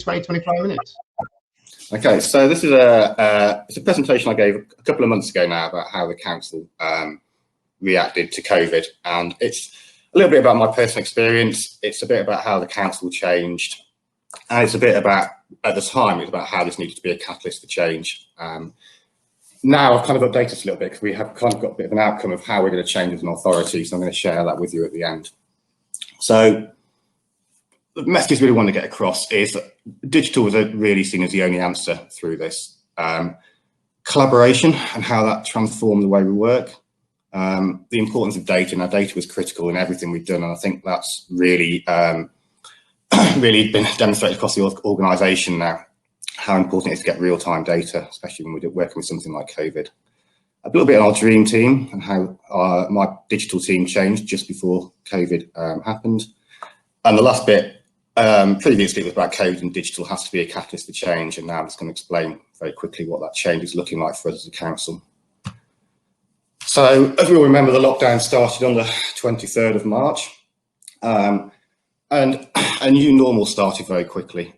20, 25 minutes. Okay, so this is it's a presentation I gave a couple of months ago now about how the council reacted to COVID, and it's a little bit about my personal experience. It's a bit about how the council changed, and it's a bit about, at the time, it was about how this needed to be a catalyst for change. Now I've kind of updated this a little bit because we have kind of got a bit of an outcome of how we're going to change as an authority, so I'm going to share that with you at the end. So the message we really want to get across is that digital was really seen as the only answer through this. Collaboration and how that transformed the way we work. The importance of data. Now, data was critical in everything we've done, and I think that's really, really been demonstrated across the organisation now, how important it is to get real-time data, especially when we're working with something like COVID. A little bit on our dream team and how my digital team changed just before COVID happened. And the last bit, previously it was about COVID, and digital has to be a catalyst for change, and now I'm just going to explain very quickly what that change is looking like for us as a council. So, as we all remember, the lockdown started on the 23rd of March, and a new normal started very quickly.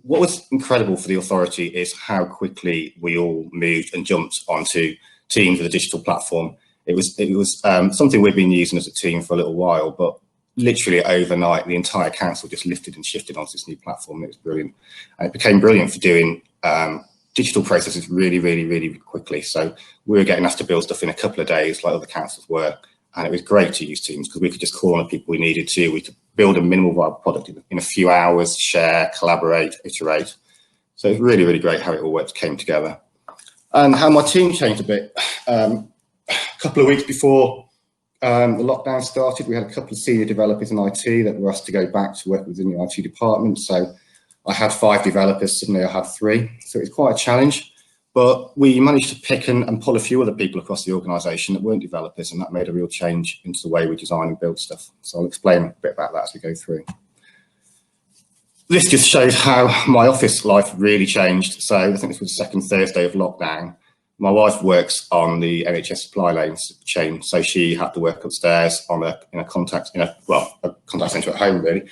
What was incredible for the authority is how quickly we all moved and jumped onto Teams with a digital platform. It was something we'd been using as a team for a little while, but literally overnight, the entire council just lifted and shifted onto this new platform. It was brilliant. And it became brilliant for doing digital processes really, really, really quickly. So we were getting asked to build stuff in a couple of days like other councils were. And it was great to use Teams because we could just call on the people we needed to. We could build a minimal viable product in a few hours, share, collaborate, iterate. So it's really, really great how it all came together. And how my team changed a bit. A couple of weeks before the lockdown started, we had a couple of senior developers in IT that were asked to go back to work within the IT department. So I had 5 developers, suddenly I had 3. So it was quite a challenge. But we managed to pick and pull a few other people across the organisation that weren't developers, and that made a real change into the way we design and build stuff. So I'll explain a bit about that as we go through. This just shows how my office life really changed. So I think this was the second Thursday of lockdown. My wife works on the NHS supply lanes chain, so she had to work upstairs on a contact centre at home, really,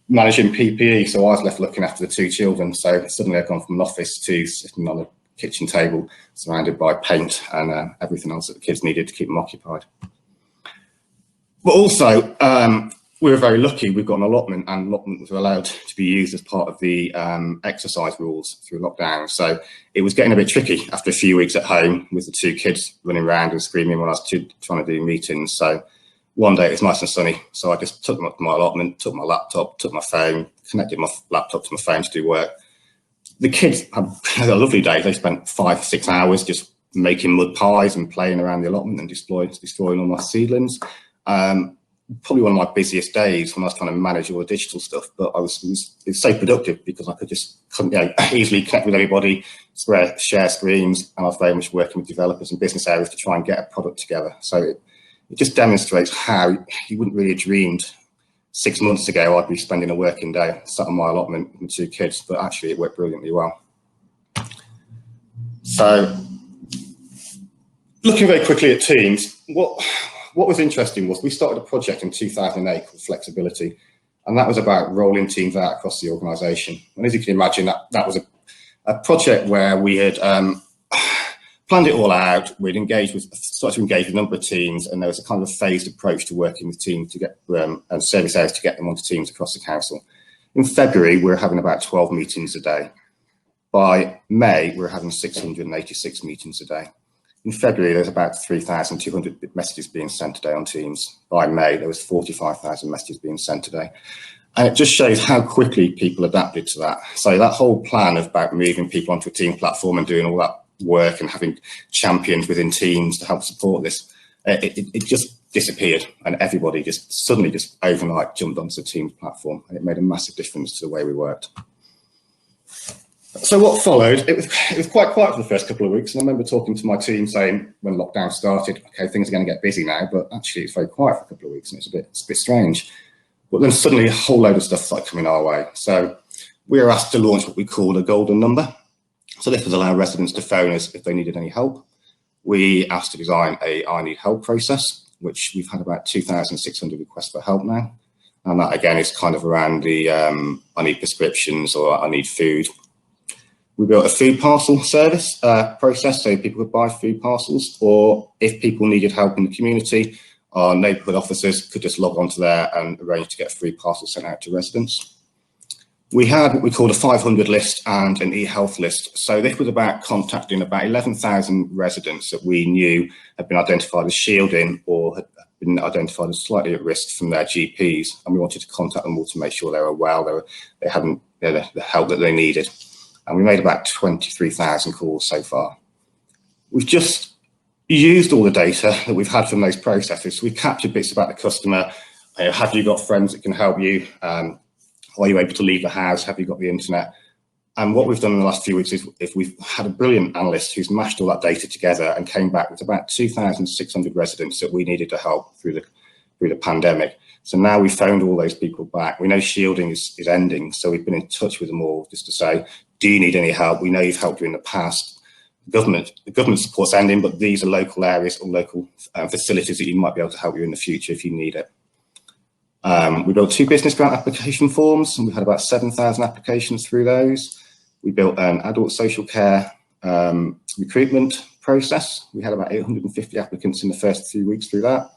managing PPE. So I was left looking after the 2 children. So suddenly I've gone from an office to sitting on a kitchen table surrounded by paint and everything else that the kids needed to keep them occupied. But also, we were very lucky. We've got an allotment, and allotments were allowed to be used as part of the exercise rules through lockdown. So it was getting a bit tricky after a few weeks at home with the 2 kids running around and screaming when I was trying to do meetings. So one day it was nice and sunny, so I just took them up to my allotment, took my laptop, took my phone, connected my laptop to my phone to do work. The kids had a lovely day. They spent 5 or 6 hours just making mud pies and playing around the allotment and destroying all my seedlings. Probably one of my busiest days when I was trying to manage all the digital stuff, but it was so productive because I could just easily connect with everybody, share screens, and I was very much working with developers and business areas to try and get a product together. So it just demonstrates how you wouldn't really have dreamed 6 months ago I'd be spending a working day sat on my allotment with 2 kids, but actually it worked brilliantly well. So looking very quickly at Teams, what was interesting was we started a project in 2008 called Flexibility, and that was about rolling Teams out across the organisation. And as you can imagine, that was a project where we had planned it all out. We'd started to engage with a number of teams, and there was a kind of phased approach to working with teams to get and service areas to get them onto Teams across the council. In February, we were having about 12 meetings a day. By May, we were having 686 meetings a day. In February, there was about 3,200 messages being sent a day on Teams. By May, there was 45,000 messages being sent a day. And it just shows how quickly people adapted to that. So that whole plan about moving people onto a team platform and doing all that work and having champions within teams to help support this, it just disappeared, and everybody just suddenly overnight jumped onto the Teams platform, and it made a massive difference to the way we worked. So what followed, it was quite quiet for the first couple of weeks, and I remember talking to my team saying when lockdown started, okay, things are going to get busy now, but actually it's very quiet for a couple of weeks, and it's a bit strange. But then suddenly a whole load of stuff started coming our way. So we were asked to launch what we called a golden number. So this was allow residents to phone us if they needed any help. We asked to design a I need help process, which we've had about 2,600 requests for help now. And that again is kind of around the I need prescriptions or I need food. We built a food parcel service process, so people could buy food parcels, or if people needed help in the community, our neighbourhood officers could just log onto there and arrange to get a free parcel sent out to residents. We had what we called a 500 list and an e-health list. So this was about contacting about 11,000 residents that we knew had been identified as shielding or had been identified as slightly at risk from their GPs. And we wanted to contact them all to make sure they were well, they had the help that they needed. And we made about 23,000 calls so far. We've just used all the data that we've had from those processes. So we've captured bits about the customer. Have you got friends that can help you? Are you able to leave the house? Have you got the internet? And what we've done in the last few weeks is we've had a brilliant analyst who's mashed all that data together and came back with about 2,600 residents that we needed to help through the pandemic. So now we've phoned all those people back. We know shielding is ending, so we've been in touch with them all just to say, do you need any help? We know you've helped you in the past. The government support's ending, but these are local areas or local facilities that you might be able to help you in the future if you need it. We built 2 business grant application forms, and we've had about 7,000 applications through those. We built an adult social care recruitment process. We had about 850 applicants in the first 3 weeks through that.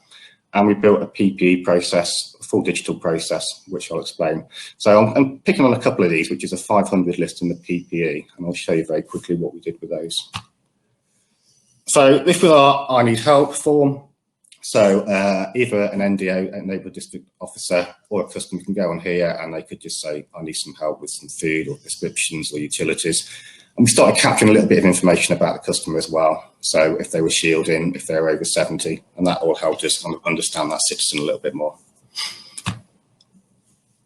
And we built a PPE process, a full digital process, which I'll explain. So I'm picking on a couple of these, which is a 500 list and the PPE, and I'll show you very quickly what we did with those. So this was our I need help form. So either an NDO, a neighbourhood district officer, or a customer can go on here and they could just say, I need some help with some food or prescriptions or utilities. And we started capturing a little bit of information about the customer as well. So if they were shielding, if they were over 70, and that all helped us understand that citizen a little bit more.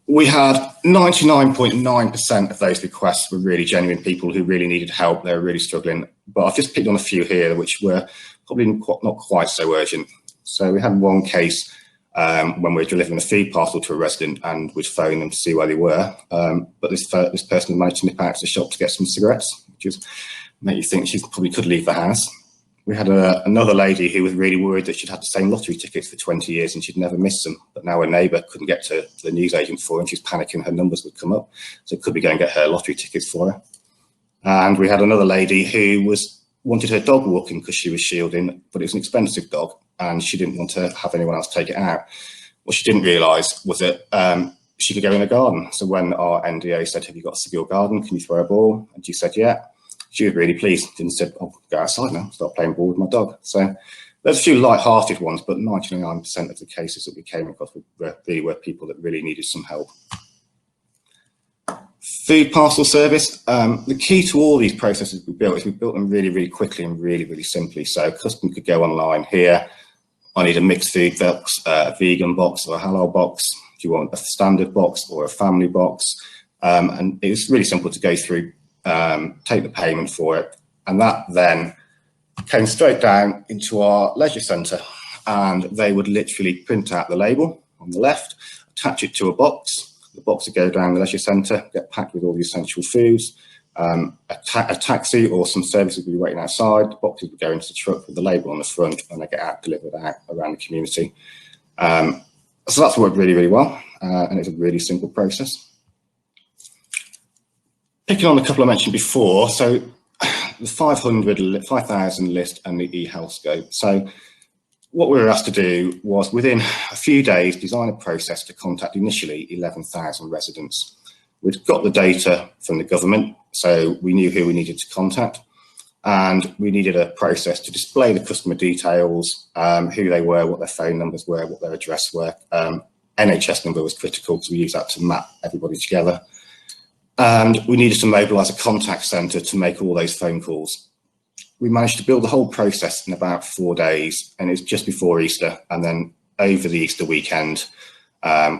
We had 99.9% of those requests were really genuine people who really needed help. They were really struggling. But I've just picked on a few here, which were probably not quite so urgent. So we had one case when we were delivering a food parcel to a resident and we'd phone them to see where they were. But this person managed to nip out to the shop to get some cigarettes, which is make you think she probably could leave the house. We had another lady who was really worried that she'd had the same lottery tickets for 20 years and she'd never missed them. But now her neighbour couldn't get to the newsagent for her and she's panicking her numbers would come up. So could we go and get her lottery tickets for her? And we had another lady who wanted her dog walking because she was shielding, but it was an expensive dog and she didn't want to have anyone else take it out. What she didn't realise was that she could go in the garden. So when our NDO said, have you got a secure garden? Can you throw a ball? And she said, yeah. She was really pleased and said, I'll go outside now, start playing ball with my dog. So there's a few light-hearted ones, but 99% of the cases that we came across were people that really needed some help. Food parcel service. The key to all these processes we built is we built them really, really quickly and really, really simply. So a customer could go online here. I need a mixed food box, a vegan box or a halal box. Do you want a standard box or a family box? And it was really simple to go through, take the payment for it. And that then came straight down into our leisure centre. And they would literally print out the label on the left, attach it to a box. The box would go down the leisure centre, get packed with all the essential foods. A taxi or some services would be waiting outside. The boxes would go into the truck with the label on the front and they get delivered out around the community. So that's worked really, really well. And it's a really simple process. Picking on a couple I mentioned before, so the 5,000 list and the e-health scope. So what we were asked to do was within a few days design a process to contact initially 11,000 residents. We'd got the data from the government, so we knew who we needed to contact, and we needed a process to display the customer details, who they were, what their phone numbers were, what their address were. NHS number was critical, so we used that to map everybody together. And we needed to mobilise a contact centre to make all those phone calls. We managed to build the whole process in about 4 days, and it was just before Easter. And then over the Easter weekend,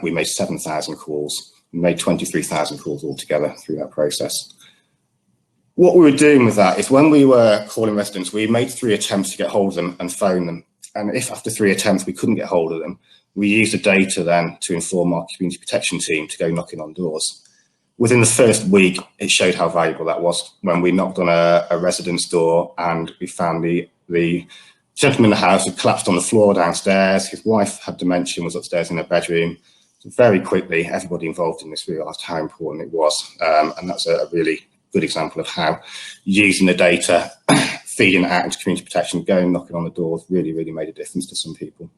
we made 7,000 calls. We made 23,000 calls altogether through that process. What we were doing with that is when we were calling residents, we made 3 attempts to get hold of them and phone them. And if after 3 attempts we couldn't get hold of them, we used the data then to inform our community protection team to go knocking on doors. Within the first week, it showed how valuable that was when we knocked on a resident's door and we found the gentleman in the house had collapsed on the floor downstairs. His wife had dementia and was upstairs in her bedroom. So very quickly, everybody involved in this realised how important it was. And that's a really good example of how using the data, feeding it out into community protection, going knocking on the doors really made a difference to some people.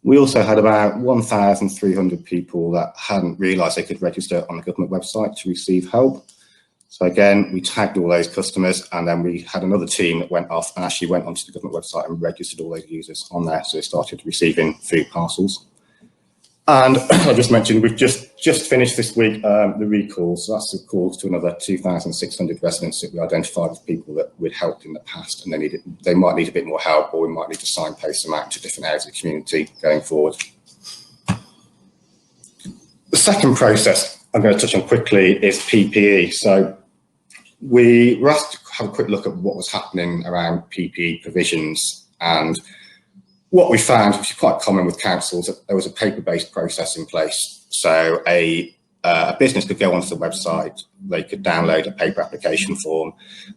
We also had about 1,300 people that hadn't realised they could register on the government website to receive help. So again, we tagged all those customers, and then we had another team that went off and actually went onto the government website and registered all those users on there. So they started receiving food parcels. And I just mentioned we've just finished this week the recalls. So that's the calls to another 2,600 residents that we identified as people that we'd helped in the past, and they might need a bit more help, or we might need to signpost them out to different areas of the community going forward. The second process I'm going to touch on quickly is PPE. So we were asked to have a quick look at what was happening around PPE provisions, and what we found, which is quite common with councils, that there was a paper-based process in place. So a business could go onto the website, they could download a paper application form,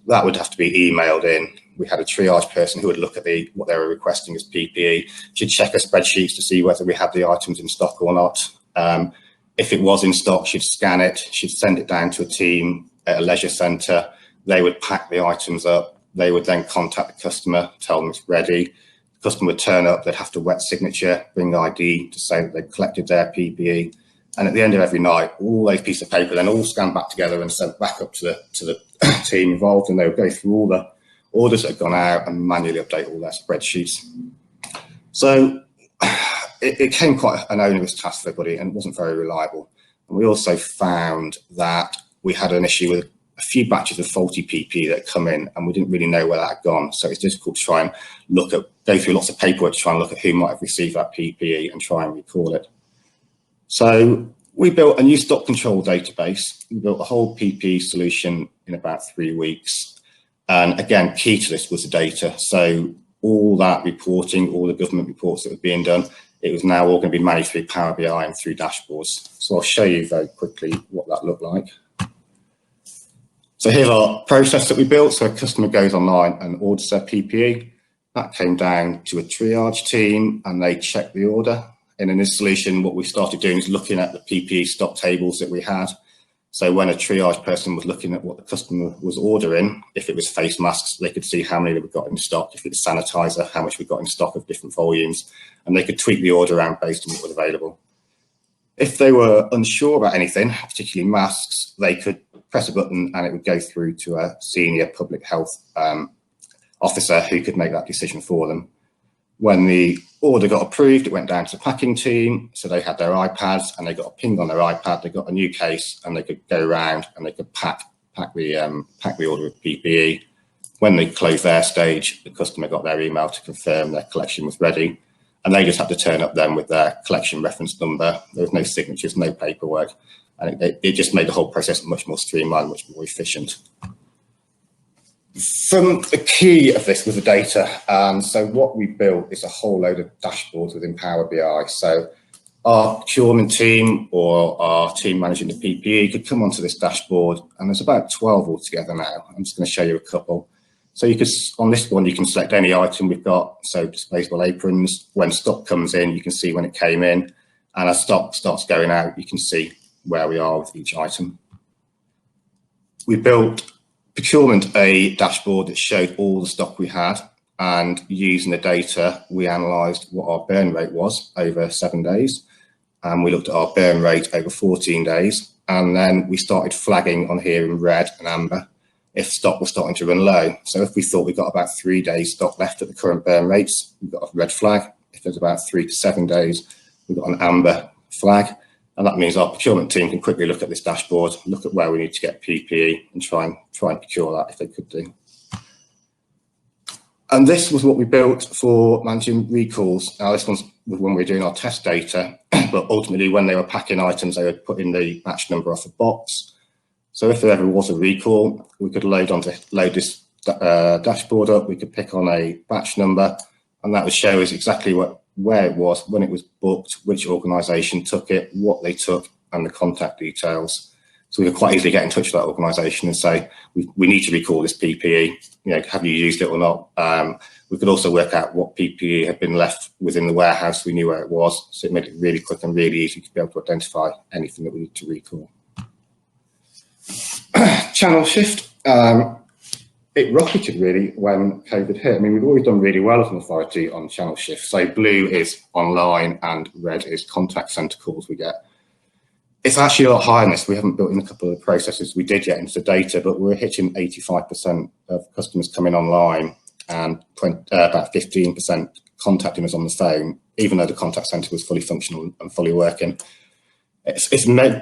that would have to be emailed in. We had a triage person who would look at what they were requesting as PPE. She'd check her spreadsheets to see whether we had the items in stock or not. If it was in stock, she'd scan it, she'd send it down to a team at a leisure centre. They would pack the items up. They would then contact the customer, tell them it's ready. The customer would turn up, they'd have to wet signature, bring ID to say that they'd collected their PPE. And at the end of every night, all those pieces of paper then all scanned back together and sent back up to the team involved, and they would go through all the orders that had gone out and manually update all their spreadsheets. So it came quite an onerous task for everybody, and it wasn't very reliable. And we also found that we had an issue with a few batches of faulty PPE that had come in, and we didn't really know where that had gone. So it's difficult to try and go through lots of paperwork to try and look at who might have received that PPE and try and recall it. So we built a new stock control database. We built a whole PPE solution in about 3 weeks. And again, key to this was the data. So all that reporting, all the government reports that were being done, it was now all going to be managed through Power BI and through dashboards. So I'll show you very quickly what that looked like. So here's our process that we built. So a customer goes online and orders their PPE. That came down to a triage team, and they checked the order. And in this solution, what we started doing is looking at the PPE stock tables that we had. So when a triage person was looking at what the customer was ordering, if it was face masks, they could see how many they got in stock. If it's sanitizer, how much we got in stock of different volumes, and they could tweak the order around based on what was available. If they were unsure about anything, particularly masks, they could press a button and it would go through to a senior public health officer who could make that decision for them. When the order got approved, it went down to the packing team. So they had their iPads and they got a ping on their iPad. They got a new case and they could go around and they could pack the order of PPE. When they closed their stage, the customer got their email to confirm their collection was ready. And they just had to turn up then with their collection reference number. There was no signatures, no paperwork. And it just made the whole process much more streamlined, much more efficient. From the key of this was the data. And so what we built is a whole load of dashboards within Power BI. So our procurement team or our team managing the PPE could come onto this dashboard, and there's about 12 altogether now. I'm just going to show you a couple. So you could, on this one, you can select any item we've got. So disposable aprons, when stock comes in, you can see when it came in, and as stock starts going out, you can see where we are with each item. We built procurement a dashboard that showed all the stock we had, and using the data, we analysed what our burn rate was over 7 days, and we looked at our burn rate over 14 days, and then we started flagging on here in red and amber if stock was starting to run low. So if we thought we got about 3 days stock left at the current burn rates, we got a red flag. If there's about 3 to 7 days, we've got an amber flag. And that means our procurement team can quickly look at this dashboard, look at where we need to get PPE and try and procure that if they could do. And this was what we built for managing recalls. Now this was when we were doing our test data, but ultimately when they were packing items, they would put in the batch number off a box. So if there ever was a recall, we could load this dashboard up, we could pick on a batch number, and that would show us exactly where it was, when it was booked, which organisation took it, what they took, and the contact details. So we could quite easily get in touch with that organisation and say, we need to recall this PPE. You know, have you used it or not? We could also work out what PPE had been left within the warehouse. We knew where it was, so it made it really quick and really easy to be able to identify anything that we need to recall. Channel shift. It rocketed really when COVID hit. I mean, we've always done really well as an authority on channel shift. So blue is online and red is contact centre calls we get. It's actually a lot higher than this. We haven't built in a couple of processes we did yet into the data, but we're hitting 85% of customers coming online and about 15% contacting us on the phone, even though the contact centre was fully functional and fully working. It's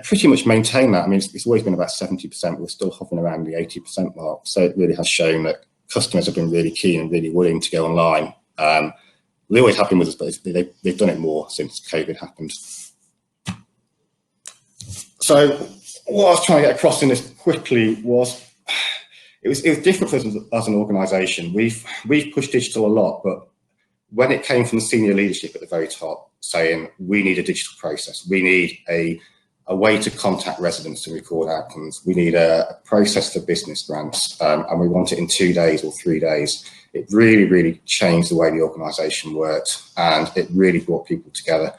pretty much maintained that. I mean, it's always been about 70%. We're still hovering around the 80% mark. So it really has shown that customers have been really keen and really willing to go online. They always have been with us, but they've done it more since COVID happened. So what I was trying to get across in this quickly was, it was different for us as an organisation. We've pushed digital a lot, but when it came from the senior leadership at the very top, saying we need a digital process, we need a way to contact residents to record outcomes, we need a process for business grants, and we want it in 2 days or 3 days. It really, really changed the way the organisation worked, and it really brought people together.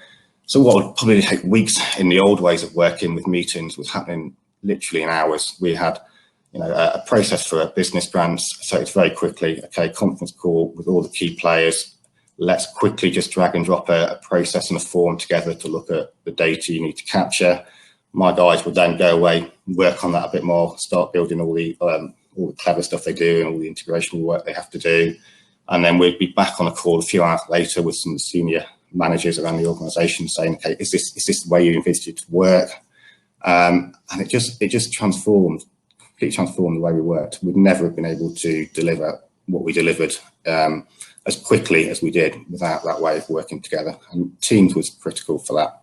So what would probably take weeks in the old ways of working with meetings was happening literally in hours. We had, you know, a process for business grants, so it's very quickly, okay, conference call with all the key players. Let's quickly just drag and drop a process and a form together to look at the data you need to capture. My guys would then go away, work on that a bit more, start building all the clever stuff they do and all the integration work they have to do. And then we'd be back on a call a few hours later with some senior managers around the organisation saying, okay, is this the way you envisaged it to work? And it just transformed, completely transformed the way we worked. We'd never have been able to deliver what we delivered as quickly as we did without that way of working together. And Teams was critical for that.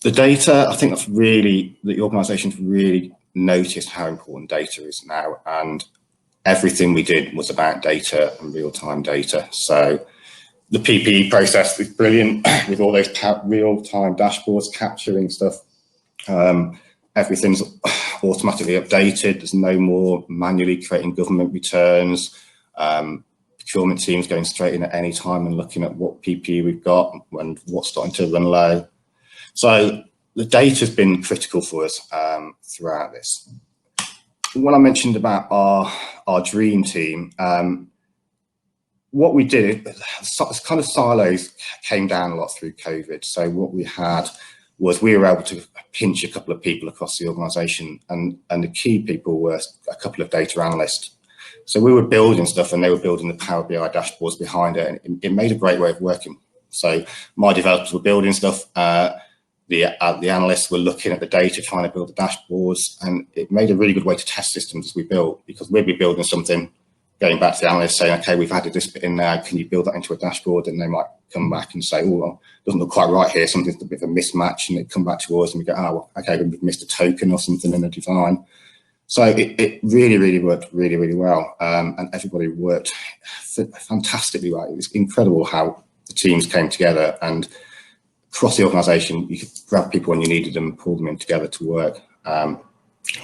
The data, I think that's really, the organisation's really noticed how important data is now, and everything we did was about data and real-time data. So the PPE process was brilliant with all those real-time dashboards capturing stuff. Everything's automatically updated. There's no more manually creating government returns. Procurement teams going straight in at any time and looking at what PPE we've got and what's starting to run low. So the data has been critical for us throughout this. When I mentioned about our dream team, what we did, kind of silos came down a lot through COVID. So what we had was we were able to pinch a couple of people across the organisation, and the key people were a couple of data analysts. So we were building stuff and they were building the Power BI dashboards behind it, and it made a great way of working. So my developers were building stuff, the analysts were looking at the data, trying to build the dashboards, and it made a really good way to test systems as we built, because we'd be building something, going back to the analyst saying, okay, we've added this bit in there, can you build that into a dashboard? And they might come back and say, oh, well, it doesn't look quite right here, something's a bit of a mismatch, and they come back to us and we go, oh, well, okay, we've missed a token or something in the design. So it really, really worked really, really well, and everybody worked fantastically well. It was incredible how the teams came together, and across the organisation, you could grab people when you needed them and pull them in together to work.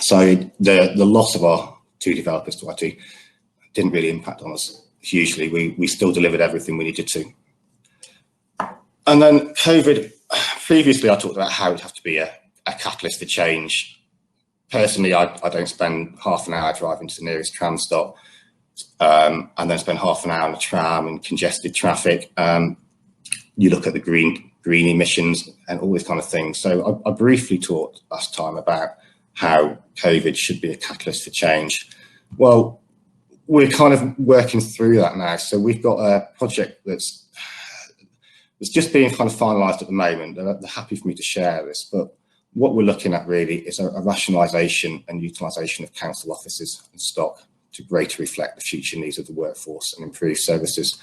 So the loss of our 2 developers to IT didn't really impact on us hugely. We still delivered everything we needed to. And then COVID, previously I talked about how it'd have to be a catalyst for change. Personally, I don't spend half an hour driving to the nearest tram stop and then spend half an hour on a tram in congested traffic. You look at the green emissions and all these kind of things. So I briefly talked last time about how COVID should be a catalyst for change. Well, we're kind of working through that now. So we've got a project that's just being kind of finalised at the moment. They're happy for me to share this, but what we're looking at really is a rationalisation and utilisation of council offices and stock to greater reflect the future needs of the workforce and improve services.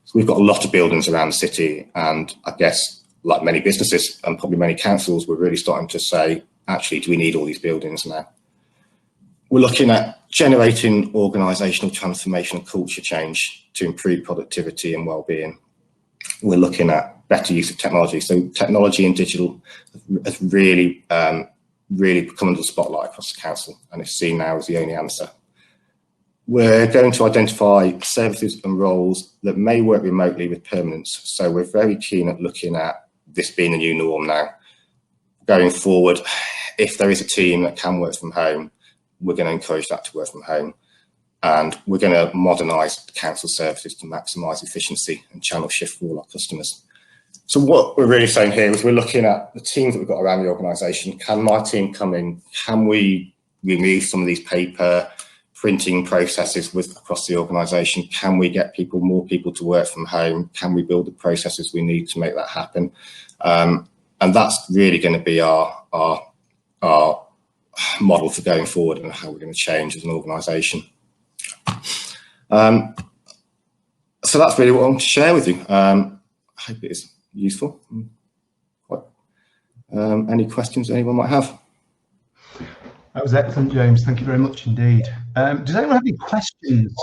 So we've got a lot of buildings around the city, and I guess like many businesses and probably many councils, we're really starting to say, actually, do we need all these buildings now? We're looking at generating organisational transformation and culture change to improve productivity and well-being. We're looking at better use of technology. So technology and digital has really come under the spotlight across the council, and it's seen now as the only answer. We're going to identify services and roles that may work remotely with permanence. So we're very keen at looking at this being the new norm now. Going forward, if there is a team that can work from home, we're going to encourage that to work from home. And we're going to modernise council services to maximise efficiency and channel shift for all our customers. So what we're really saying here is we're looking at the teams that we've got around the organisation. Can my team come in? Can we remove some of these paper printing processes across the organisation? Can we get more people to work from home? Can we build the processes we need to make that happen? And that's really going to be our model for going forward and how we're going to change as an organisation. So that's really what I want to share with you. I hope it is useful. Any questions anyone might have? That was excellent, James. Thank you very much indeed. Does anyone have any questions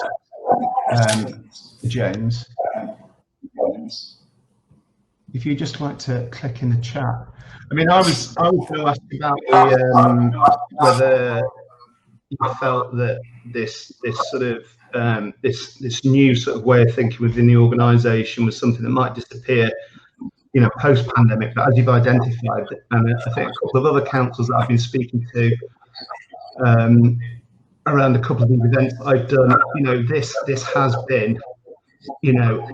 for James? If you'd just like to click in the chat. I mean, I was going to ask about whether you felt that this sort of this new sort of way of thinking within the organisation was something that might disappear, you know, post-pandemic. But as you've identified, and I think a couple of other councils that I've been speaking to around a couple of these events I've done, you know, this has been, you know,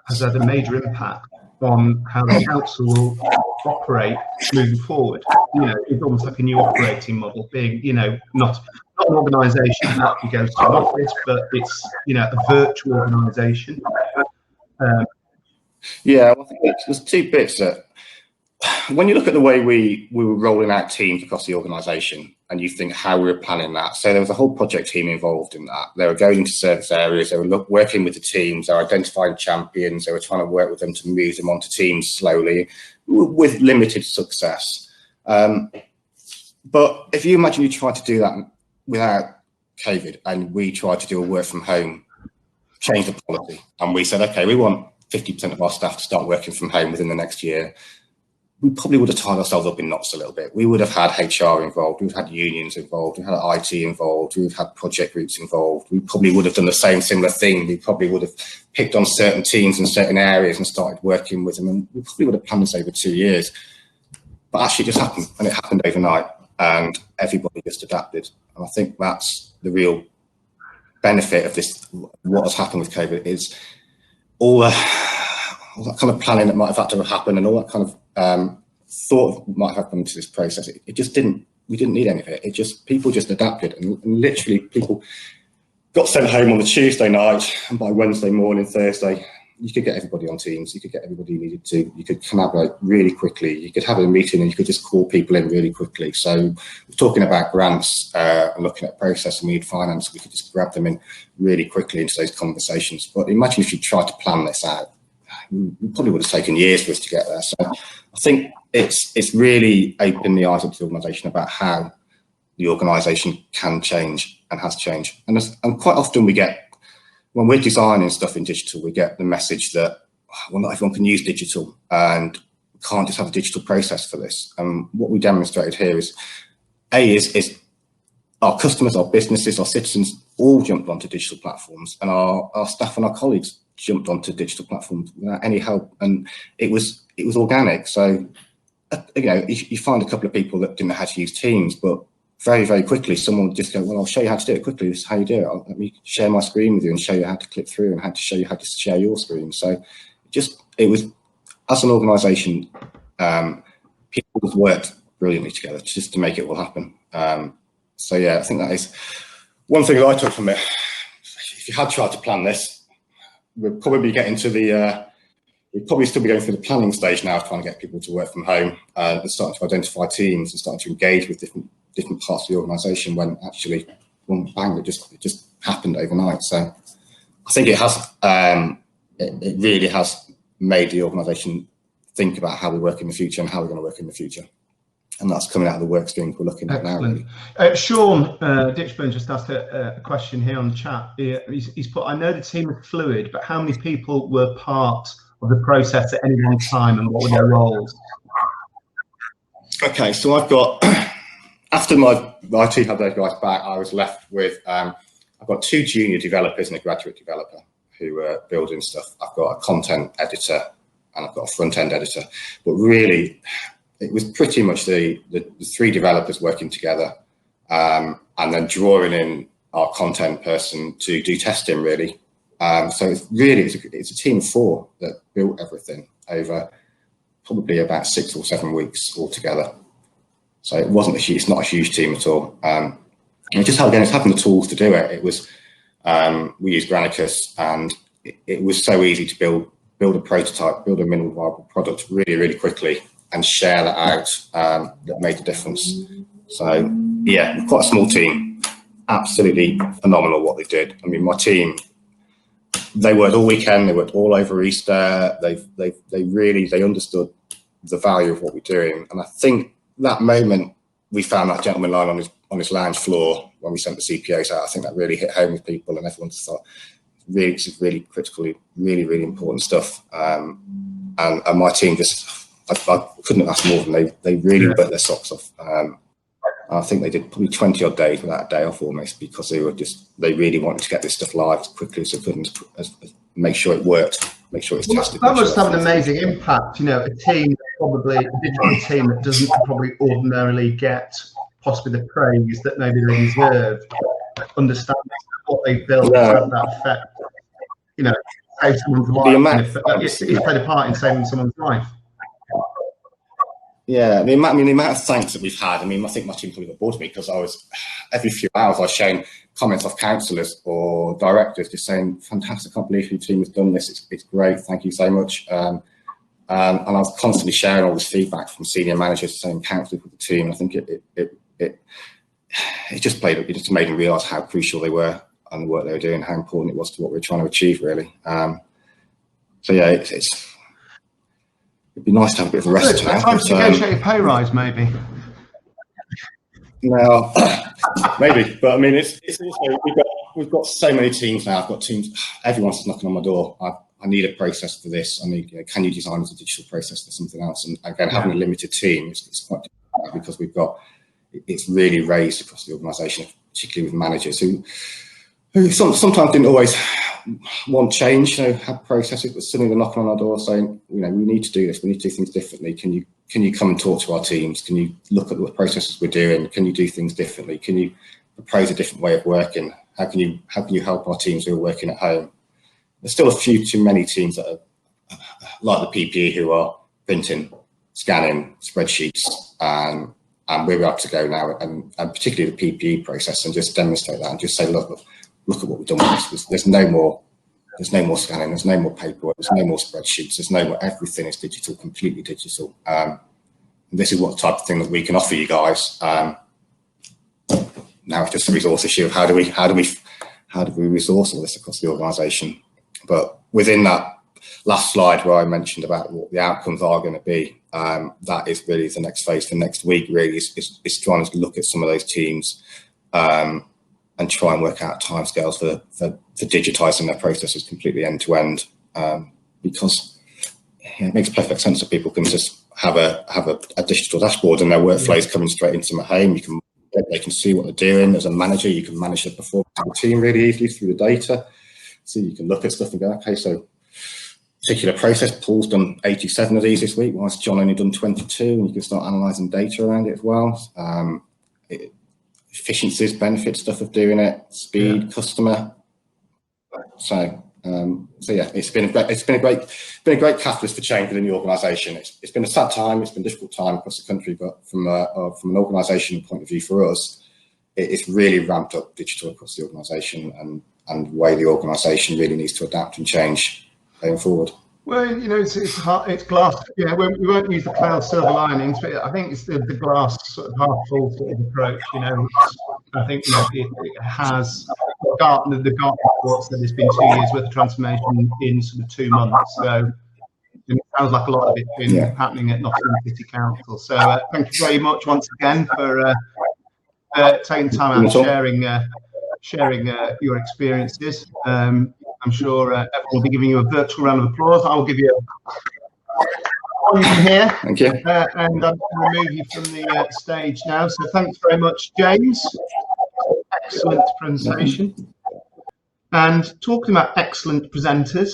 has had a major impact on how the council will operate moving forward. You know, it's almost like a new operating model, being, you know, not an organisation that actually goes to an office, but it's, you know, a virtual organisation. Yeah, well, I think there's two bits that, when you look at the way we were rolling out teams across the organisation, and you think how we were planning that, so there was a whole project team involved in that. They were going into service areas, they were working with the teams, they were identifying champions, they were trying to work with them to move them onto teams slowly, with limited success. But if you imagine you tried to do that without COVID, and we tried to do a work from home, change the policy, and we said, okay, we want 50% of our staff to start working from home within the next year, we probably would have tied ourselves up in knots a little bit. We would have had HR involved, we've had unions involved, we've had IT involved, we've had project groups involved. We probably would have done the similar thing. We probably would have picked on certain teams in certain areas and started working with them, and we probably would have planned this over 2 years. But actually it just happened, and it happened overnight, and everybody just adapted. And I think that's the real benefit of this. What has happened with COVID is all that kind of planning that might have had to have happened, and all that kind of thought might have happened to this process. It just didn't. We didn't need any of it. People just adapted, and literally people got sent home on the Tuesday night, and by Wednesday morning, Thursday, you could get everybody on Teams. You could get everybody you needed to. You could collaborate really quickly. You could have a meeting, and you could just call people in really quickly. So we're talking about grants and looking at process and need finance. We could just grab them in really quickly into those conversations. But imagine if you tried to plan this out. It probably would have taken years for us to get there. So I think it's really opened the eyes of the organisation about how the organisation can change and has changed. And quite often we get, when we're designing stuff in digital, we get the message that, well, not everyone can use digital and we can't just have a digital process for this. And what we demonstrated here is our customers, our businesses, our citizens all jumped onto digital platforms, and our staff and our colleagues jumped onto digital platforms without any help, and it was organic. So you know, you find a couple of people that didn't know how to use Teams, but very, very quickly someone would just go, well, I'll show you how to do it quickly. This is how you do it. Let me share my screen with you and show you how to click through, and how to show you how to share your screen. So it was, as an organisation, people have worked brilliantly together just to make it all happen. So yeah, I think that is one thing that I took from it. If you had tried to plan this, we'd probably get into we'd probably still be going through the planning stage now, trying to get people to work from home, and starting to identify teams and starting to engage with different parts of the organisation, when actually, one bang, it just happened overnight. So I think it has, it really has made the organisation think about how we work in the future and how we're going to work in the future. And that's coming out of the work streams we're looking at now. Really. Sean Ditchburn just asked a question here on the chat. He's put, I know the team is fluid, but how many people were part of the process at any one time, and what were their roles? Okay, so I've got, after my IT had those guys back, I was left with, I I've got 2 junior developers and a graduate developer who are building stuff. I've got a content editor and I've got a front-end editor. But really, it was pretty much the 3 developers working together, and then drawing in our content person to do testing, really. So it's a team of 4 that built everything over probably about 6 or 7 weeks altogether. So it's not a huge team at all. And just having the tools to do it. It was, we used Granicus, and it was so easy to build a prototype, build a minimal viable product really, really quickly and share that out. That made a difference. So yeah, quite a small team, absolutely phenomenal what they did. I mean, my team, they worked all weekend, they worked all over Easter. They understood the value of what we're doing. And I think that moment we found that gentleman lying on his lounge floor when we sent the CPOs out, I think that really hit home with people, and everyone just thought, this is really critically, really, really important stuff. And my team I couldn't ask more than they really worked their socks off. I think they did probably 20 odd days without a day off almost, because they really wanted to get this stuff live as quickly as they could, and make sure it worked, make sure it's tested. That must have an amazing impact, a team, probably a digital team that doesn't probably ordinarily get possibly the praise that maybe they deserve, understanding what they built to have that effect, save someone's life. It's played a part in saving someone's life. Yeah, the amount of thanks that we've had. I mean, I think my team probably got bored of me, because every few hours I was sharing comments off councillors or directors just saying, fantastic, I can't believe your team has done this. It's great, thank you so much. And I was constantly sharing all this feedback from senior managers saying, councillors with the team. I think it just made them realise how crucial they were and the work they were doing, how important it was to what we were trying to achieve, really. So yeah, it'd be nice to have a bit of a rest now. Time to negotiate a pay rise, maybe. No, maybe, but I mean, it's also, we've got so many teams now. I've got teams, everyone's just knocking on my door. I need a process for this. I need, can you design as a digital process for something else? And again, having a limited team is quite difficult, because it's really raised across the organisation, particularly with managers who sometimes didn't always want change, have processes, but suddenly they're knocking on our door saying, we need to do this, we need to do things differently. Can you come and talk to our teams? Can you look at the processes we're doing? Can you do things differently? Can you propose a different way of working? How can you help our teams who are working at home? There's still a few too many teams that are like the PPE, who are printing, scanning spreadsheets, and we're up to go now, and particularly the PPE process, and just demonstrate that and just say, look at what we've done with this. There's no more scanning, there's no more paperwork, there's no more spreadsheets, there's no more, everything is digital, completely digital. This is what type of thing that we can offer you guys. Now it's just a resource issue of how do we resource all this across the organisation. But within that last slide where I mentioned about what the outcomes are going to be, that is really the next phase for next week, really, is trying to look at some of those teams and try and work out timescales for digitising their processes completely end to end, because it makes perfect sense that people can just have a digital dashboard and their workflows coming straight into them at home. They can see what they're doing. As a manager, you can manage the performance of the team really easily through the data. So you can look at stuff and go, okay, so particular process, Paul's done 87 of these this week, whilst John only done 22, and you can start analysing data around it as well. Efficiencies, benefits, stuff of doing it, speed, customer. So yeah, it's been a great catalyst for change within the organisation. It's been a sad time, it's been a difficult time across the country, but from an organisational point of view for us, it's really ramped up digital across the organisation, and the way the organisation really needs to adapt and change going forward. Well, it's glass. Yeah, we won't use the cloud silver linings, but I think it's the glass sort of half full sort of approach. I think it has. The Gartner report said there's been 2 years worth of transformation in sort of 2 months. So it sounds like a lot of it's been happening at Nottingham City Council. So thank you very much once again for taking time out and sharing your experiences. I'm sure everyone will be giving you a virtual round of applause. I will give you one from here. Thank you. And I'm going to remove you from the stage now. So thanks very much, James. Excellent presentation. And talking about excellent presenters,